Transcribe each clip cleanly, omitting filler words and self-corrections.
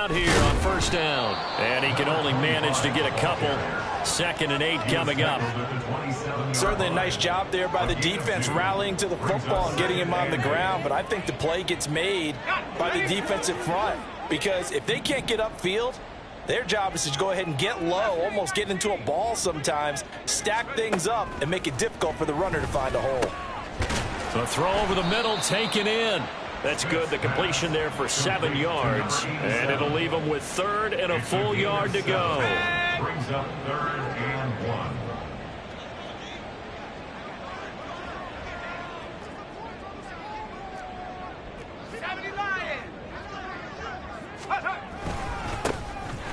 out here on first down. And he can only manage to get a couple. 2nd and 8 coming up. Certainly a nice job there by the defense rallying to the football and getting him on the ground. But I think the play gets made by the defensive front. Because if they can't get upfield, their job is to go ahead and get low, almost get into a ball sometimes, stack things up, and make it difficult for the runner to find a hole. The throw over the middle taken in. That's good. The completion there for 7 yards. And it'll leave them with 3rd and a full yard to go. Brings up 3rd and 1.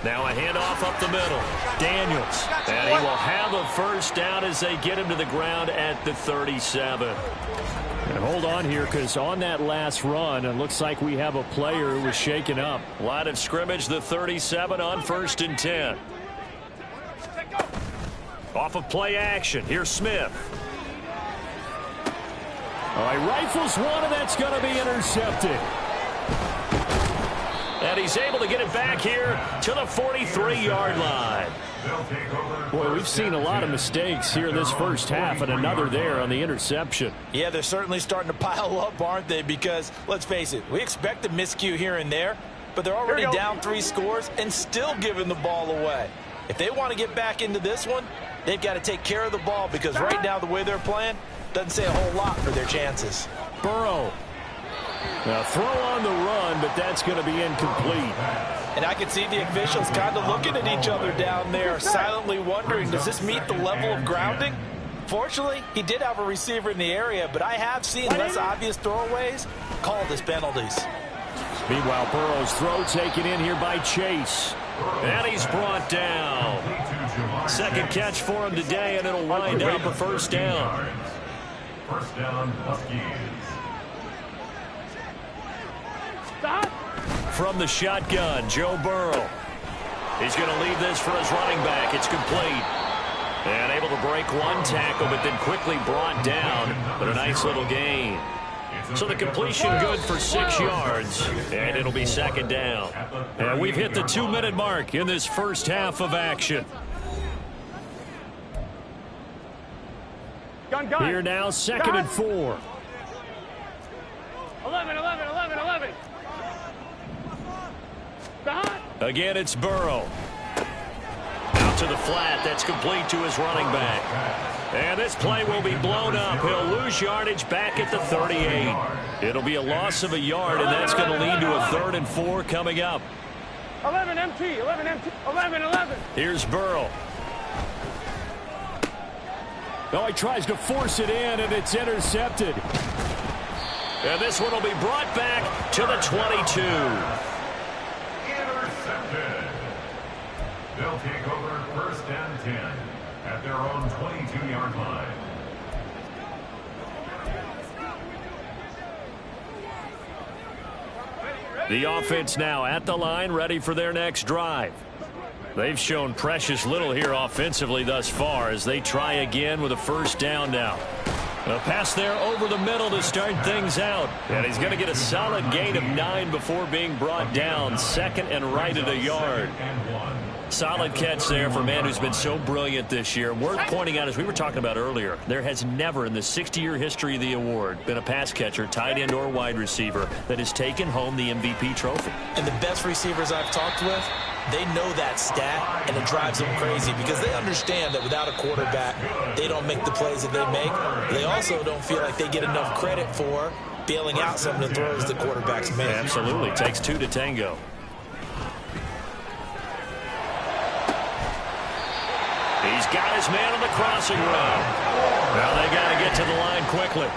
Now a handoff up the middle. Daniels. And he will have a first down as they get him to the ground at the 37. And hold on here, because on that last run, it looks like we have a player who was shaken up. Line of scrimmage, the 37 on 1st and 10. Off of play action. Here's Smith. All right, rifles one, and that's going to be intercepted. And he's able to get it back here to the 43-yard line. Boy, we've seen a lot of mistakes here in this first half, and another there on the interception. Yeah, they're certainly starting to pile up, aren't they? Because, let's face it, we expect a miscue here and there, but they're already down 3 scores and still giving the ball away. If they want to get back into this one, they've got to take care of the ball, because right now the way they're playing doesn't say a whole lot for their chances. Burrow. Now throw on the run, but that's going to be incomplete. And I can see the officials kind of looking at each other down there, silently wondering, does this meet the level of grounding? Fortunately, he did have a receiver in the area, but I have seen less obvious throwaways called as penalties. Meanwhile, Burrow's throw taken in here by Chase. And he's brought down. 2nd catch for him today, and it'll wind up a first down. First down, Huskies. From the shotgun, Joe Burrow. He's going to leave this for his running back. It's complete. And able to break 1 tackle, but then quickly brought down. But a nice little gain. So the completion good for 6 yards. And it'll be 2nd down. And we've hit the 2-minute mark in this first half of action. Here now, 2nd and 4. 11. Again, it's Burrow. Out to the flat. That's complete to his running back. And this play will be blown up. He'll lose yardage back at the 38. It'll be a loss of a yard, and that's going to lead to a 3rd and 4 coming up. 11 MT. 11. Here's Burrow. Oh, he tries to force it in, and it's intercepted. And this one will be brought back to the 22. Intercepted. They'll take over 1st and 10 at their own 22-yard line. The offense now at the line, ready for their next drive. They've shown precious little here offensively thus far as they try again with a first down now. A pass there over the middle to start things out. And he's going to get a solid gain of 9 before being brought down. 2nd and right at a yard. Solid catch there for a man who's been so brilliant this year. Worth pointing out, as we were talking about earlier, there has never in the 60-year history of the award been a pass catcher, tight end, or wide receiver that has taken home the MVP trophy. And the best receivers I've talked with, they know that stat, and it drives them crazy because they understand that without a quarterback, they don't make the plays that they make. They also don't feel like they get enough credit for bailing out some of the throws the quarterbacks make. Absolutely. Takes 2 to tango. He's got his man on the crossing route. Now they got to get to the line quickly.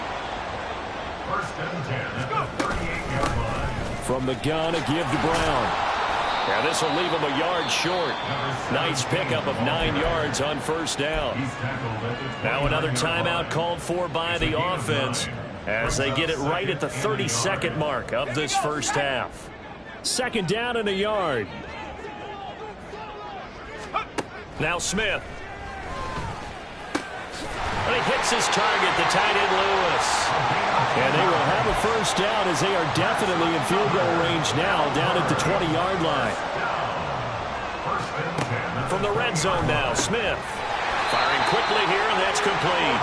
1st and 10 at the 38-yard line. From the gun, a give to Brown. Now this will leave him a yard short. Nice pickup of 9 yards on first down. Now another timeout called for by the offense as they get it right at the 32nd mark of this first half. 2nd down and a yard. Now Smith. But he hits his target, the tight end Lewis. And they will have a first down as they are definitely in field goal range now, down at the 20-yard line. From the red zone now, Smith. Firing quickly here, and that's complete.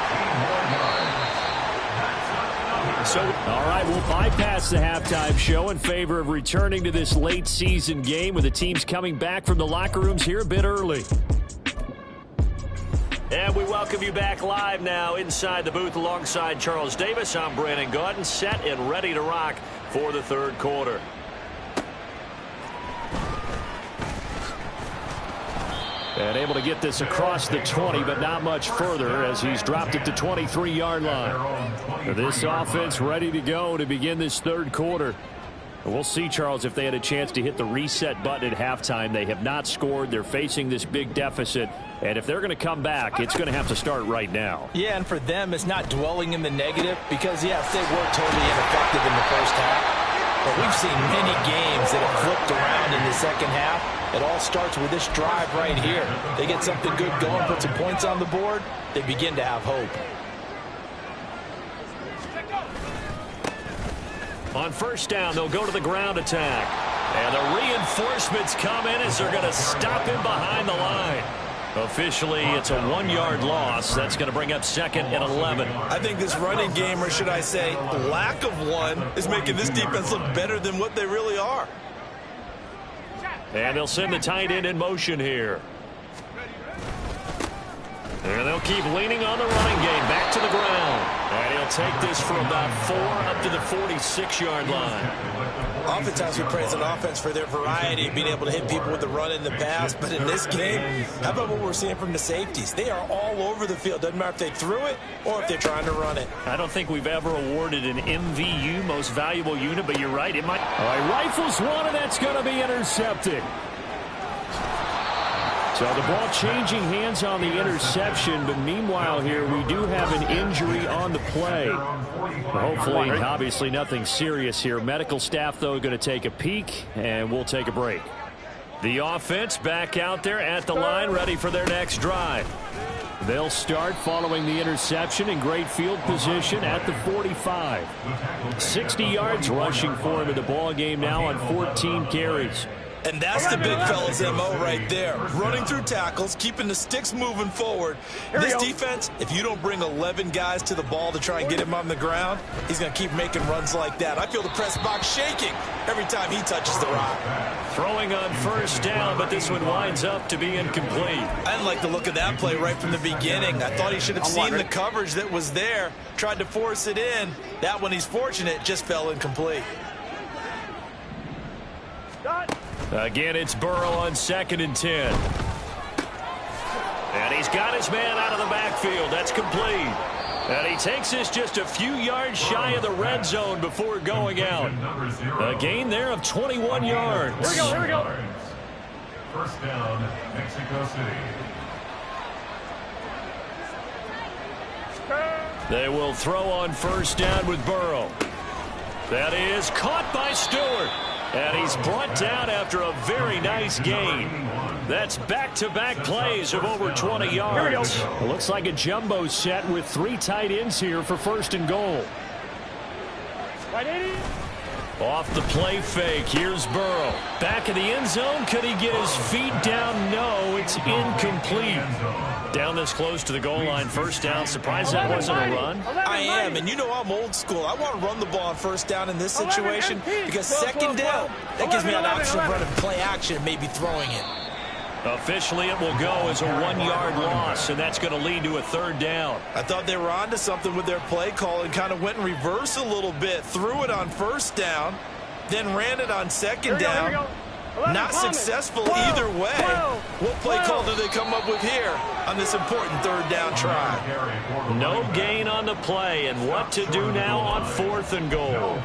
So, all right, we'll bypass the halftime show in favor of returning to this late season game with the teams coming back from the locker rooms here a bit early. And we welcome you back live now inside the booth alongside Charles Davis. I'm Brandon Gaudin, set and ready to rock for the third quarter. And able to get this across the 20, but not much further as he's dropped it to 23-yard line. This offense ready to go to begin this third quarter. And we'll see, Charles, if they had a chance to hit the reset button at halftime. They have not scored. They're facing this big deficit. And if they're going to come back, it's going to have to start right now. Yeah, and for them, it's not dwelling in the negative because, yes, they were totally ineffective in the first half. But we've seen many games that have flipped around in the second half. It all starts with this drive right here. They get something good going, put some points on the board, they begin to have hope. On first down, they'll go to the ground attack. And the reinforcements come in as they're going to stop him behind the line. Officially, it's a 1-yard loss. That's going to bring up second and 11. I think this running game, or should I say lack of one, is making this defense look better than what they really are. And they'll send the tight end in motion here. And they'll keep leaning on the running game back to the ground. And he'll take this for about 4 up to the 46-yard line. Oftentimes we praise an offense for their variety, being able to hit people with the run in the pass. But in this game, how about what we're seeing from the safeties? They are all over the field. Doesn't matter if they threw it or if they're trying to run it. I don't think we've ever awarded an MVU, most valuable unit, but you're right. It might. All right, rifles one, and that's going to be intercepted. So the ball changing hands on the interception, but meanwhile here we do have an injury on the play. Hopefully, obviously nothing serious here. Medical staff, though, going to take a peek, and we'll take a break. The offense back out there at the line, ready for their next drive. They'll start following the interception in great field position at the 45. 60 yards rushing for him in the ball game now on 14 carries. And that's the big fella's MO right there. Running through tackles, keeping the sticks moving forward. This defense, if you don't bring 11 guys to the ball to try and get him on the ground, he's going to keep making runs like that. I feel the press box shaking every time he touches the rock. Throwing on first down, but this one winds up to be incomplete. I didn't like the look of that play right from the beginning. I thought he should have seen the coverage that was there, tried to force it in. That one, he's fortunate, just fell incomplete. Again, it's Burrow on 2nd and 10. And he's got his man out of the backfield. That's complete. And he takes this just a few yards shy of the red zone before going out. A gain there of 21 yards. Here we go. First down, Mexico City. They will throw on first down with Burrow. That is caught by Stewart. And he's brought down after a very nice gain. That's back-to-back plays of over 20 yards. It looks like a jumbo set with 3 tight ends here for first and goal. Off the play fake, here's Burrow. Back in the end zone, could he get his feet down? No, it's incomplete. Down this close to the goal line, first down. Surprised that wasn't a run? I am, and you know I'm old school. I want to run the ball on first down in this situation because second down, that gives me an option of running play action and maybe throwing it. Officially, it will go as a 1-yard loss, and that's going to lead to a third down. I thought they were onto something with their play call and kind of went in reverse a little bit. Threw it on first down, then ran it on second down. Not successful either way. What play call do they come up with here on this important third down try? No gain on the play, and what to do now on 4th and goal.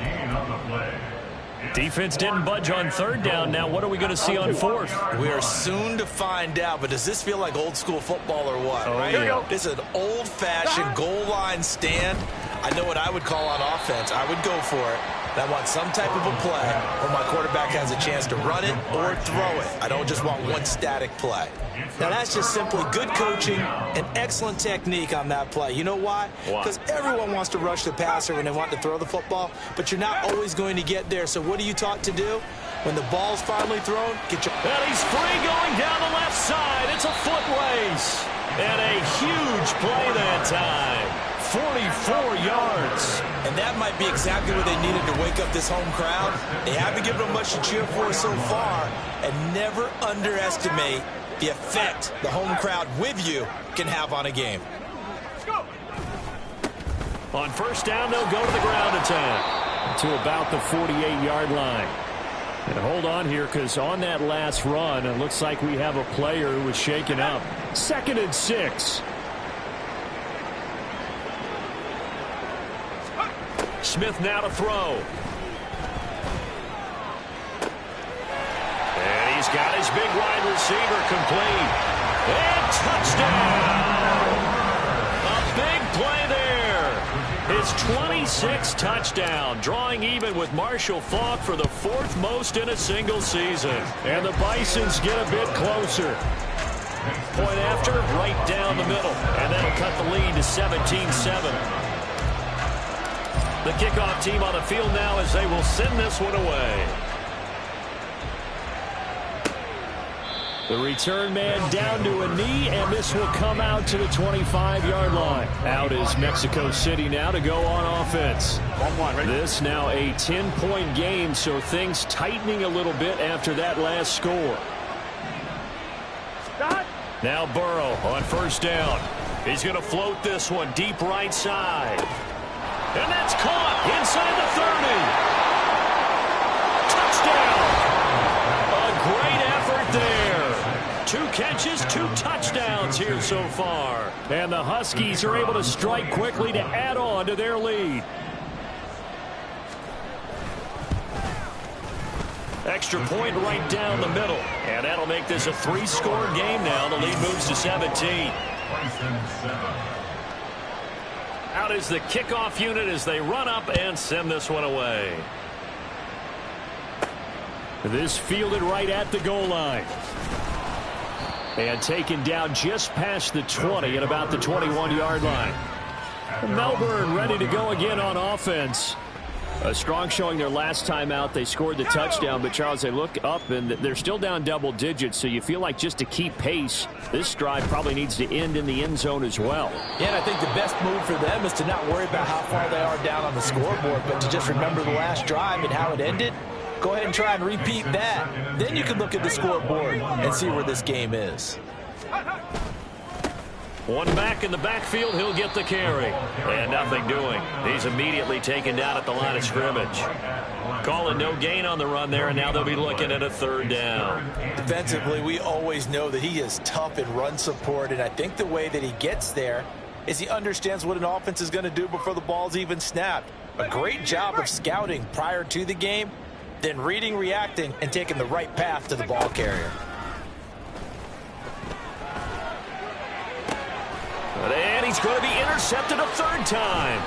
Defense didn't budge on third down. Now what are we going to see on 4th? We are soon to find out, but does this feel like old school football or what? Right? Yeah. This is an old-fashioned goal line stand. I know what I would call on offense. I would go for it. And I want some type of a play where my quarterback has a chance to run it or throw it. I don't just want one static play. Now, that's just simply good coaching and excellent technique on that play. You know why? Because everyone wants to rush the passer when they want to throw the football, but you're not always going to get there. So what are you taught to do? When the ball's finally thrown, get your... And he's free going down the left side. It's a foot race. And a huge play that time. 44 yards. And that might be exactly what they needed to wake up this home crowd. They haven't given them much to cheer for so far. And never underestimate the effect the home crowd with you can have on a game. On first down, they'll go to the ground attack to about the 48-yard line. And hold on here, because on that last run, it looks like we have a player who was shaken up. 2nd and 6. Smith now to throw. And he's got his big wide receiver complete. And touchdown! A big play there. His 26th touchdown, drawing even with Marshall Faulk for the 4th most in a single season. And the Bisons get a bit closer. Point after, right down the middle. And that'll cut the lead to 17-7. The kickoff team on the field now as they will send this one away. The return man down to a knee, and this will come out to the 25-yard line. Out is Mexico City now to go on offense. This now a 10-point game, so things tightening a little bit after that last score. Now Burrow on first down. He's going to float this one deep right side. And that's caught inside the 30. Touchdown. A great effort there. 2 catches, 2 touchdowns here so far. And the Huskies are able to strike quickly to add on to their lead. Extra point right down the middle. And that'll make this a 3-score game now. The lead moves to 17. Out is the kickoff unit as they run up and send this one away. This fielded right at the goal line. And taken down just past the 20 at about the 21-yard line. Melbourne ready to go again on offense. A strong showing their last time out. They scored the touchdown, but Charles, they look up and they're still down double digits, so you feel like just to keep pace, this drive probably needs to end in the end zone as well. Yeah, and I think the best move for them is to not worry about how far they are down on the scoreboard, but to just remember the last drive and how it ended. Go ahead and try and repeat that. Then you can look at the scoreboard and see where this game is. One back in the backfield, he'll get the carry. And nothing doing. He's immediately taken down at the line of scrimmage. Calling no gain on the run there, and now they'll be looking at a 3rd down. Defensively, we always know that he is tough in run support, and I think the way that he gets there is he understands what an offense is going to do before the ball's even snapped. A great job of scouting prior to the game, then reading, reacting, and taking the right path to the ball carrier. And he's going to be intercepted a 3rd time.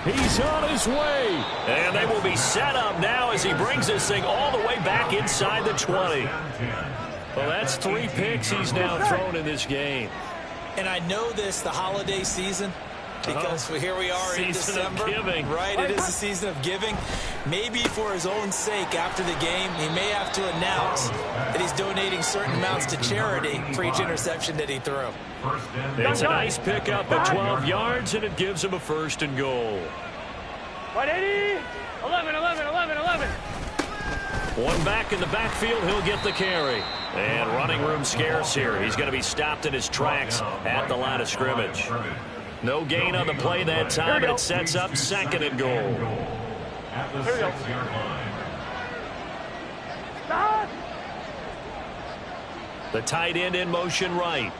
He's on his way. And they will be set up now as he brings this thing all the way back inside the 20. Well, that's 3 picks he's now thrown in this game. And I know this, the holiday season, because here we are in December. Giving. Right, it is the season of giving. Maybe for his own sake after the game, he may have to announce that he's donating certain amounts to charity for each interception that he threw. It's a nice pickup at 12 yards, and it gives him a 1st and goal. 180, 11, 11, 11, 11. One back in the backfield, he'll get the carry. And running room scarce here. He's going to be stopped in his tracks at the line of scrimmage. No gain on the play that time, and it sets up 2nd and goal. At the 6-yard line. The tight end in motion right.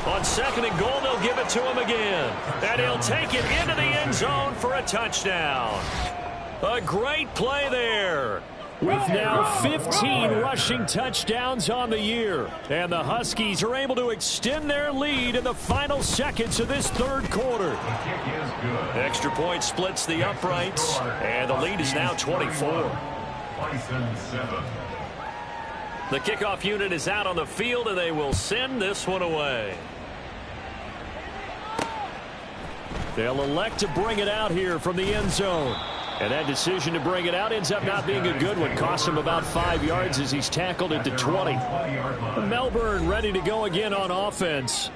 On 2nd and goal, they'll give it to him again. And he'll take it into the end zone for a touchdown. A great play there. with now 15 rushing touchdowns on the year. And the Huskies are able to extend their lead in the final seconds of this third quarter. Extra point splits the uprights, and the lead is now 24. The kickoff unit is out on the field, and they will send this one away. They'll elect to bring it out here from the end zone. And that decision to bring it out ends up not being a good one. Costs him about 5 yards as he's tackled at the 20. Melbourne ready to go again on offense.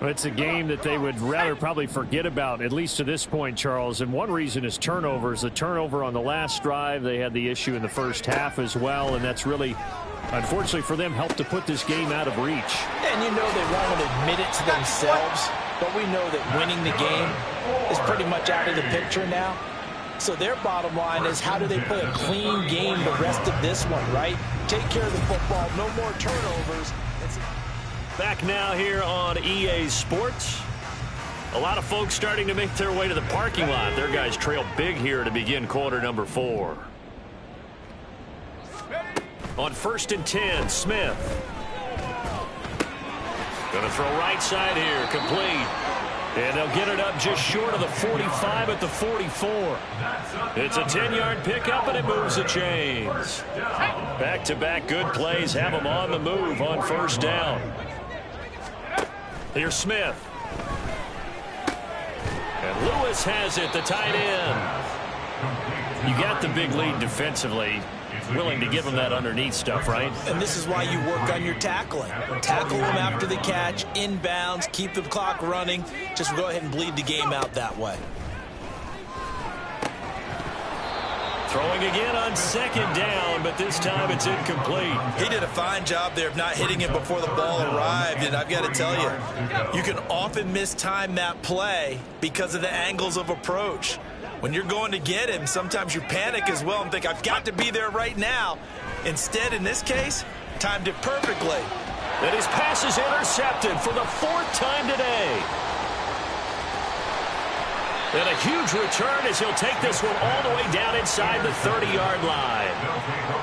It's a game that they would rather probably forget about, at least to this point, Charles. And one reason is turnovers. The turnover on the last drive, they had the issue in the first half as well. And that's really, unfortunately for them, helped to put this game out of reach. And you know they won't admit it to themselves, but we know that winning the game is pretty much out of the picture now. So their bottom line is, how do they play a clean game the rest of this one, right? Take care of the football, no more turnovers. Back now here on EA Sports. A lot of folks starting to make their way to the parking lot. Their guys trail big here to begin quarter number 4. On 1st and 10, Smith. Going to throw right side here, complete. And they'll get it up just short of the 45 at the 44. It's a 10-yard pickup, and it moves the chains. Back-to-back good plays have them on the move on 1st down. Here's Smith. And Lewis has it, the tight end. You got the big lead defensively. Willing to give them that underneath stuff, right? And this is why you work on your tackling. Tackle them after the catch, inbounds, keep the clock running. Just go ahead and bleed the game out that way. Throwing again on 2nd down, but this time it's incomplete. He did a fine job there of not hitting it before the ball arrived, and I've got to tell you, you can often mistime that play because of the angles of approach. When you're going to get him, sometimes you panic as well and think, I've got to be there right now. Instead, in this case, timed it perfectly. And his pass is intercepted for the 4th time today. And a huge return as he'll take this one all the way down inside the 30-yard line.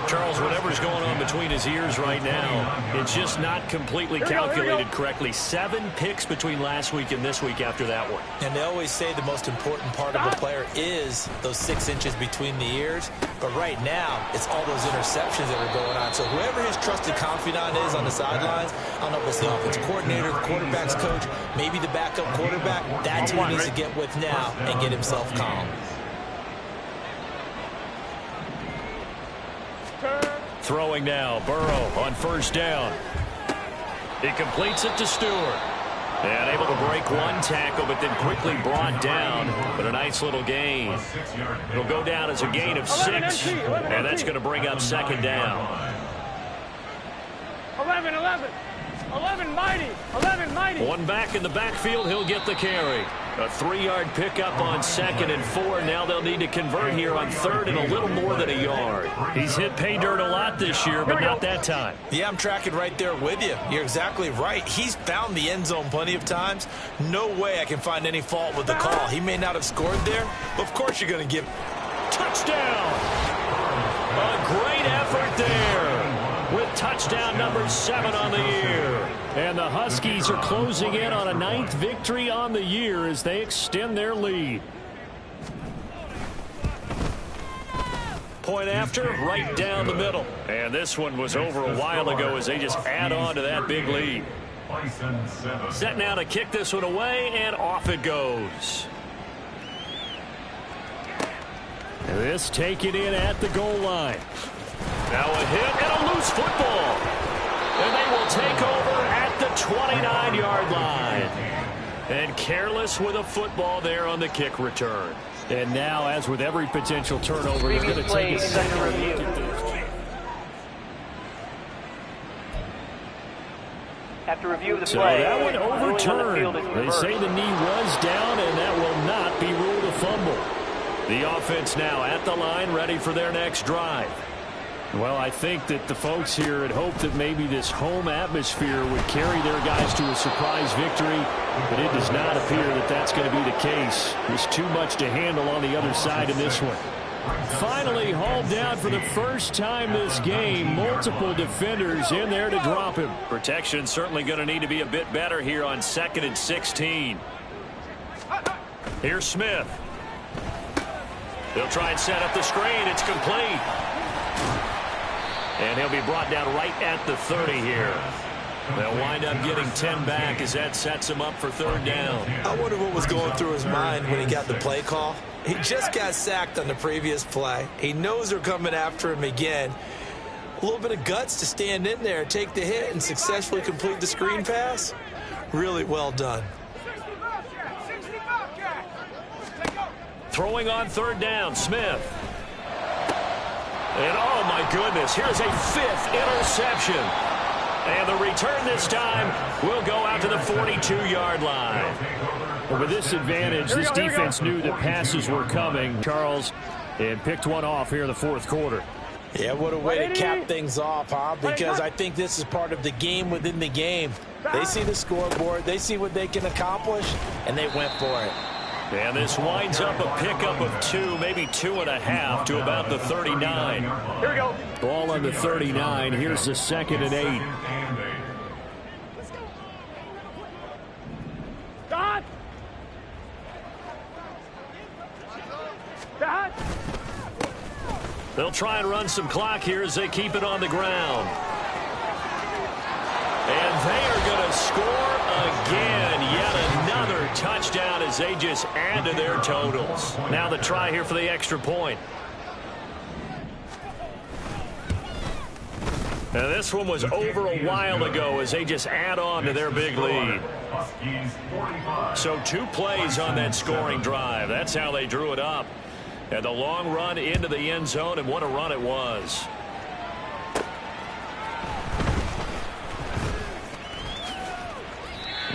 Charles, whatever's going on between his ears right now, it's just not completely calculated correctly. 7 picks between last week and this week after that one. And they always say the most important part of a player is those 6 inches between the ears. But right now, it's all those interceptions that are going on. So whoever his trusted confidant is on the sidelines, I don't know if it's the offensive coordinator, the quarterback's coach, maybe the backup quarterback, that's who he needs to get with now and get himself calm. Throwing now, Burrow on 1st down. He completes it to Stewart. And able to break one tackle, but then quickly brought down. But a nice little gain. It'll go down as a gain of 6. And that's going to bring up 2nd down. 11, 11. 11 mighty. 11 mighty. One back in the backfield, he'll get the carry. A 3-yard pickup on 2nd and 4. Now they'll need to convert here on 3rd and a little more than a yard. He's hit pay dirt a lot this year, but not that time. Yeah, I'm tracking right there with you. You're exactly right. He's found the end zone plenty of times. No way I can find any fault with the call. He may not have scored there, but of course you're going to give. Touchdown! A great effort there with touchdown number 7 on the year. And the Huskies are closing in on a 9th victory on the year as they extend their lead. Point after, right down the middle. And this one was over a while ago as they just add on to that big lead. Set now to kick this one away, and off it goes. This taken in at the goal line. Now a hit and a loose football. And they will take over at the 29-yard line. And careless with a football there on the kick return. And now, as with every potential turnover, they're going to take a second review. After review of the So play, that one overturned. They say the knee was down, and that will not be ruled a fumble. The offense now at the line, ready for their next drive. Well, I think that the folks here had hoped that maybe this home atmosphere would carry their guys to a surprise victory, but it does not appear that that's going to be the case. There's too much to handle on the other side in this one. Finally hauled down for the first time this game. Multiple defenders in there to drop him. Protection certainly going to need to be a bit better here on 2nd and 16. Here's Smith. They'll try and set up the screen. It's complete. And he'll be brought down right at the 30 here. They'll wind up getting 10 back as that sets him up for 3rd down. I wonder what was going through his mind when he got the play call. He just got sacked on the previous play. He knows they're coming after him again. A little bit of guts to stand in there, take the hit, and successfully complete the screen pass. Really well done. Throwing on 3rd down, Smith. And oh my goodness, here's a 5th interception. And the return this time will go out to the 42-yard line. Well, with this advantage, this defense knew that passes were coming, Charles, and picked one off here in the 4th quarter. Yeah, what a way to cap things off, huh? Because I think this is part of the game within the game. They see the scoreboard, they see what they can accomplish, and they went for it. And this winds up a pickup of 2, maybe 2.5 to about the 39. Here we go. Ball on the 39. Here's the 2nd and 8. Dot. Dot. They'll try and run some clock here as they keep it on the ground. And they are going to score again. Yet another touchdown as they just add to their totals. Now the try here for the extra point. And this one was over a while ago as they just add on to their big lead. So 2 plays on that scoring drive. That's how they drew it up. And the long run into the end zone, and what a run it was.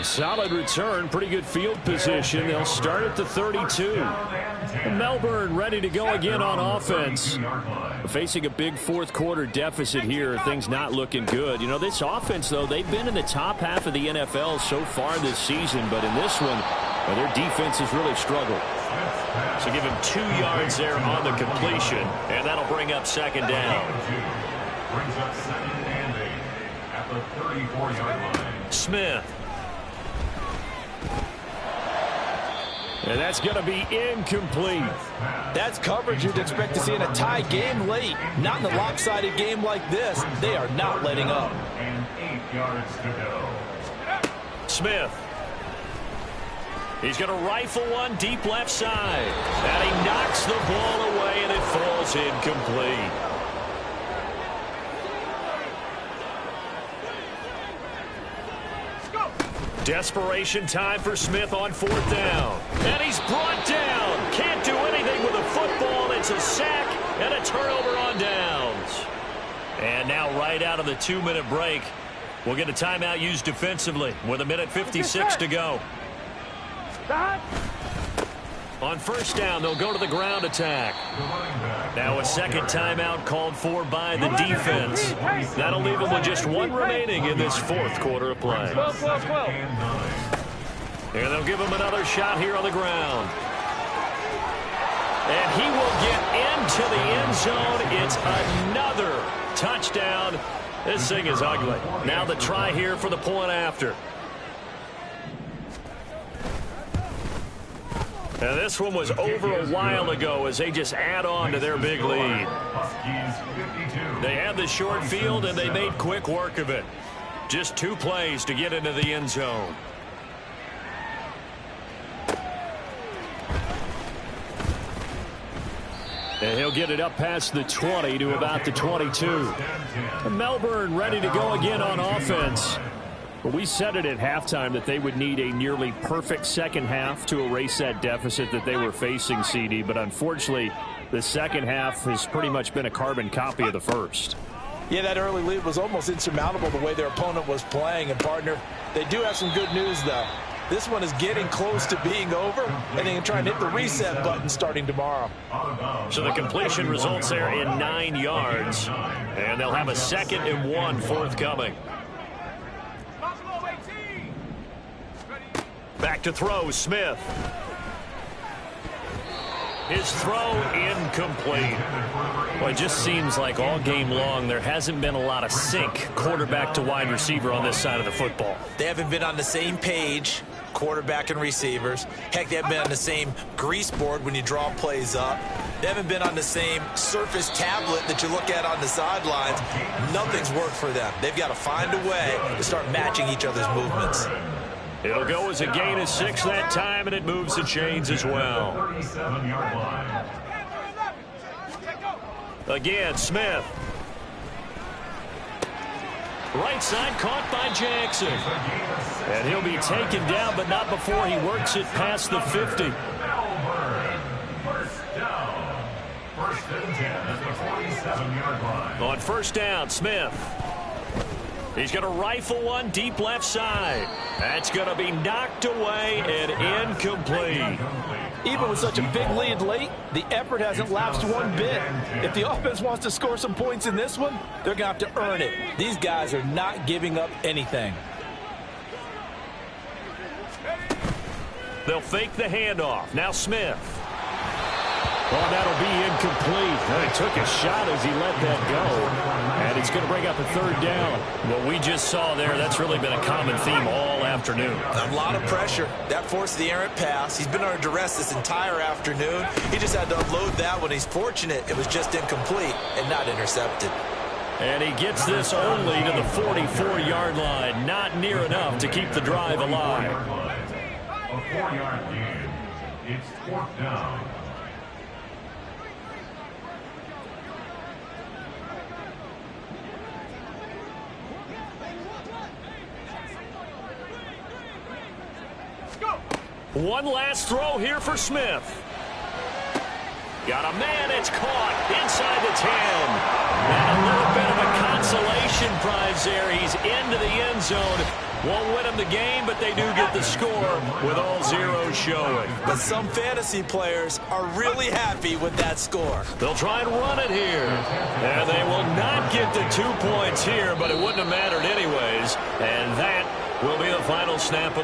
Solid return, pretty good field position. They'll start at the 32. Melbourne ready to go again on offense. Facing a big 4th quarter deficit here. Things not looking good. You know, this offense, though, they've been in the top half of the NFL so far this season. But in this one, well, their defense has really struggled. So give him 2 yards there on the completion. And that'll bring up 2nd down. Brings up 2nd and 8 at the 34-yard line. Smith. And that's going to be incomplete. That's coverage you'd expect to see in a tie game late. Not in a lopsided game like this. They are not letting up. And 8 yards to go. Smith. He's going to rifle one deep left side. And he knocks the ball away, and it falls incomplete. Desperation time for Smith on 4th down. And he's brought down. Can't do anything with a football. It's a sack and a turnover on downs. And now right out of the 2-minute break, we'll get a timeout used defensively with 1:56 to go. On 1st down, they'll go to the ground attack. Now a 2nd timeout called for by the defense. That'll leave them with just 1 remaining in this 4th quarter of play. 12. And they'll give him another shot here on the ground. And he will get into the end zone. It's another touchdown. This thing is ugly. Now the try here for the point after. And this one was over a while ago as they just add on to their big lead. They had the short field, and they made quick work of it. Just 2 plays to get into the end zone. And he'll get it up past the 20 to about the 22. Melbourne ready to go again on offense. But we said it at halftime that they would need a nearly perfect second half to erase that deficit that they were facing, CD. But unfortunately, the second half has pretty much been a carbon copy of the first. Yeah, that early lead was almost insurmountable the way their opponent was playing. And, partner, they do have some good news, though. This one is getting close to being over, and they can try and hit the reset button starting tomorrow. So the completion results there in 9 yards. And they'll have a 2nd and 1 forthcoming. Back to throw, Smith. His throw incomplete. Well, it just seems like all game long there hasn't been a lot of sync quarterback to wide receiver on this side of the football. They haven't been on the same page, quarterback and receivers. Heck, they haven't been on the same grease board when you draw plays up. They haven't been on the same surface tablet that you look at on the sidelines. Nothing's worked for them. They've got to find a way to start matching each other's movements. It'll go as a gain of 6 that time, and it moves the chains as well. 37-yard line. Again, Smith. Right side caught by Jackson. And he'll be taken down, but not before he works it past the 50. Melbourne, first down. First and 10 at the 47-yard line. On first down, Smith. He's going to rifle one deep left side. That's going to be knocked away and incomplete. Even with such a big lead late, the effort hasn't lapsed one bit. If the offense wants to score some points in this one, they're going to have to earn it. These guys are not giving up anything. They'll fake the handoff. Now Smith. Well, that'll be incomplete. He took a shot as he let that go. And it's going to bring up a third down. What we just saw there, that's really been a common theme all afternoon. A lot of pressure. That forced the errant pass. He's been under duress this entire afternoon. He just had to unload that one. He's fortunate it was just incomplete and not intercepted. And he gets this only to the 44-yard line. Not near enough to keep the drive alive. A 4-yard gain. It's 4th down. One last throw here for Smith. Got a man, it's caught inside the 10. And a little bit of a consolation prize there. He's into the end zone. Won't win him the game, but they do get the score with all zeros showing. But some fantasy players are really happy with that score. They'll try and run it here. And they will not get the 2 points here, but it wouldn't have mattered anyways. And that will be the final snap of